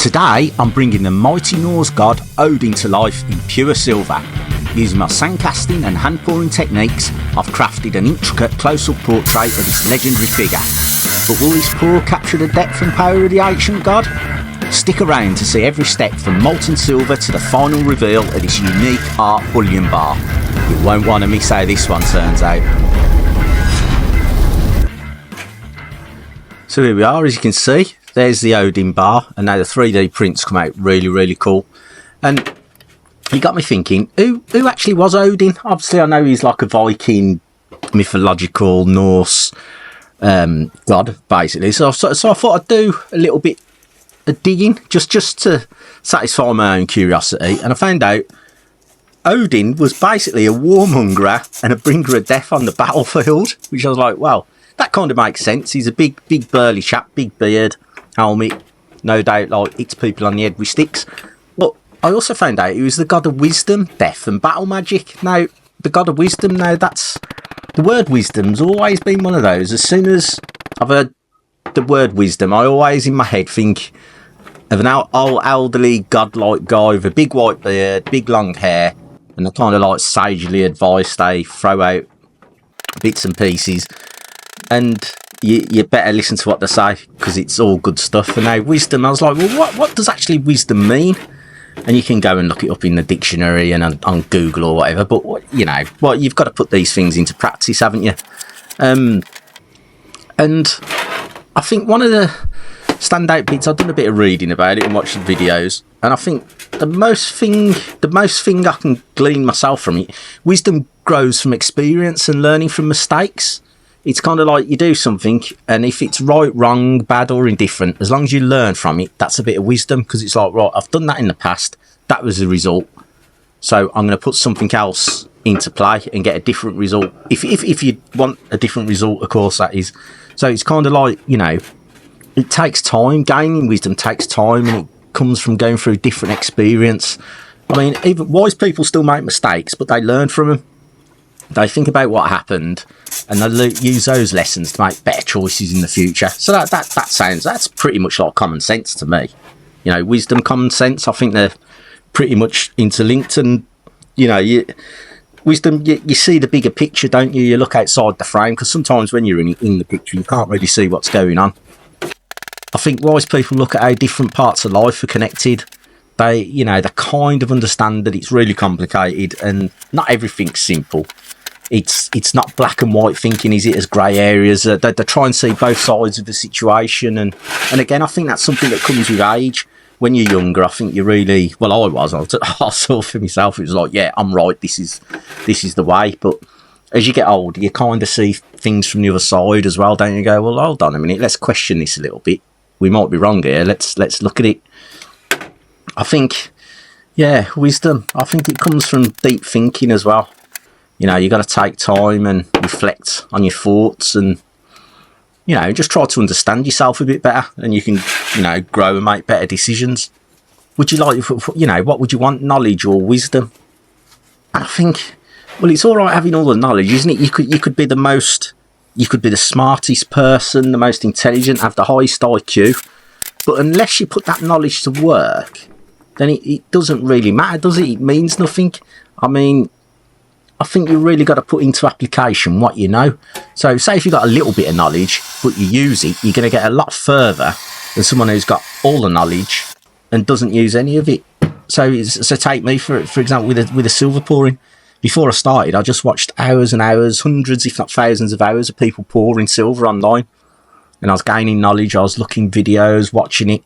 Today I'm bringing the mighty Norse god Odin to life in pure silver. Using my sandcasting and hand pouring techniques, I've crafted an intricate close-up portrait of this legendary figure. But will this pour capture the depth and power of the ancient god? Stick around to see every step from molten silver to the final reveal of this unique art bullion bar. You won't want to miss how this one turns out. So here we are, as you can see, there's the Odin bar, and now the 3D prints come out really cool. And you got me thinking, who actually was Odin? Obviously I know he's like a Viking, mythological Norse god, basically. So I thought I'd do a little bit of digging, just to satisfy my own curiosity, and I found out Odin was basically a warmongerer and a bringer of death on the battlefield, which I was like, well, that kind of makes sense. He's a big burly chap, big beard, helmet, no doubt, like hits people on the head with sticks. But I also found out he was the god of wisdom, death and battle magic. Now, the god of wisdom, now that's, the word wisdom's always been one of those. As soon as I've heard the word wisdom, I always in my head think of an old elderly godlike guy with a big white beard, big long hair, and the kind of like sagely advice they throw out bits and pieces. And you better listen to what they say, because it's all good stuff. And now wisdom, I was like, well, what does actually wisdom mean? And you can go and look it up in the dictionary and on Google or whatever. But you know, you've got to put these things into practice, haven't you? And I think one of the standout bits, I've done a bit of reading about it and watched the videos, and I think the most thing I can glean myself from it, wisdom grows from experience and learning from mistakes. It's kind of like you do something, and if it's right, wrong, bad or indifferent, as long as you learn from it, that's a bit of wisdom, because it's like, right, I've done that in the past, that was the result, so I'm going to put something else into play and get a different result. If you want a different result, of course, that is. So it's kind of like, you know, it takes time. Gaining wisdom takes time, and it comes from going through different experience. I mean, even wise people still make mistakes, but they learn from them. They think about what happened, and they use those lessons to make better choices in the future. So that's pretty much like common sense to me. You know, wisdom, common sense, I think they're pretty much interlinked. And you know, wisdom, you see the bigger picture, don't you? You look outside the frame, because sometimes when you're in the picture, you can't really see what's going on. I think wise people look at how different parts of life are connected. They kind of understand that it's really complicated and not everything's simple. It's not black and white thinking, is it, as grey areas. They try and see both sides of the situation, and again, I think that's something that comes with age. When you're younger, I think you really, well, I saw for myself, it was like, yeah, I'm right, this is the way. But as you get older, you kind of see things from the other side as well, don't you? Go, well, hold on a minute, let's question this a little bit. We might be wrong here. Let's look at it. I think, yeah, wisdom, I think it comes from deep thinking as well. You know, you got to take time and reflect on your thoughts, and you know, just try to understand yourself a bit better, and you can, you know, grow and make better decisions. Would you like, you know, what would you want, knowledge or wisdom? And I think, well, it's all right having all the knowledge, isn't it? You could be the smartest person, the most intelligent, have the highest IQ, but unless you put that knowledge to work, then it doesn't really matter, does it? It means nothing. I mean, I think you really got to put into application what you know. So say if you've got a little bit of knowledge, but you use it, you're going to get a lot further than someone who's got all the knowledge and doesn't use any of it. So take me, for example, with a silver pouring. Before I started, I just watched hours and hours, hundreds if not thousands of hours of people pouring silver online. And I was gaining knowledge, I was looking videos, watching it,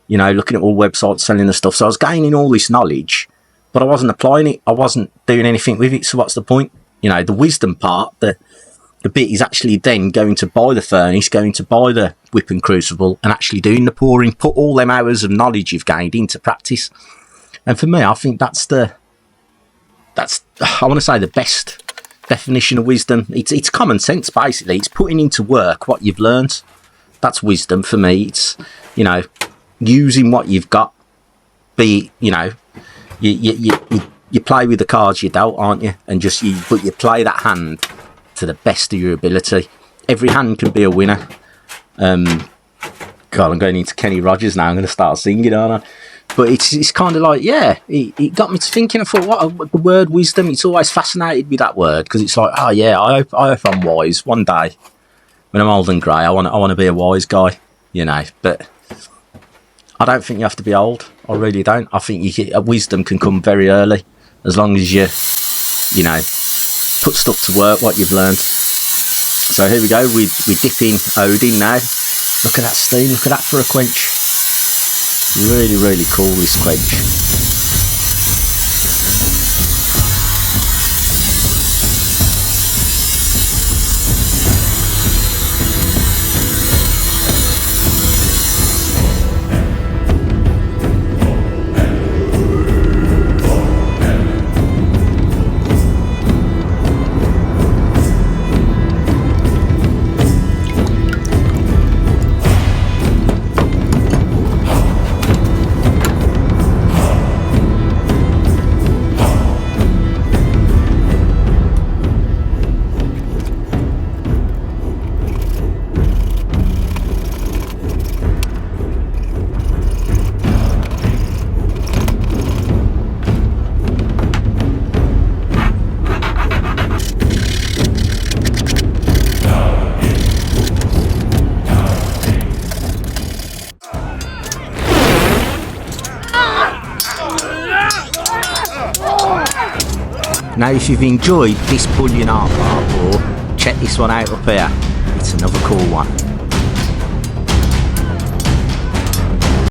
you know, looking at all websites selling the stuff. So I was gaining all this knowledge, but I wasn't applying it. I wasn't doing anything with it. So what's the point? You know, the wisdom part, the bit is actually then going to buy the furnace, going to buy the whip and crucible, and actually doing the pouring. Put all them hours of knowledge you've gained into practice. And for me, I think that's I want to say, the best definition of wisdom. It's common sense, basically. It's putting into work what you've learned. That's wisdom for me. It's, you know, using what you've got. You know, you play with the cards you're dealt, aren't you? And but you play that hand to the best of your ability. Every hand can be a winner. God, I'm going into Kenny Rogers now. I'm going to start singing, aren't I? But it's kind of like, yeah, it got me to thinking. I thought, the word wisdom, it's always fascinated me, that word, because it's like, oh yeah, I hope I'm wise one day. When I'm old and grey, I want to be a wise guy, you know. But I don't think you have to be old. I really don't. I think wisdom can come very early, as long as you know, put stuff to work, what you've learned. So here we go. We dip in Odin now. Look at that steam. Look at that for a quench. Really, really cool, this quench. Now, if you've enjoyed this bullion art part, or check this one out up here, it's another cool one.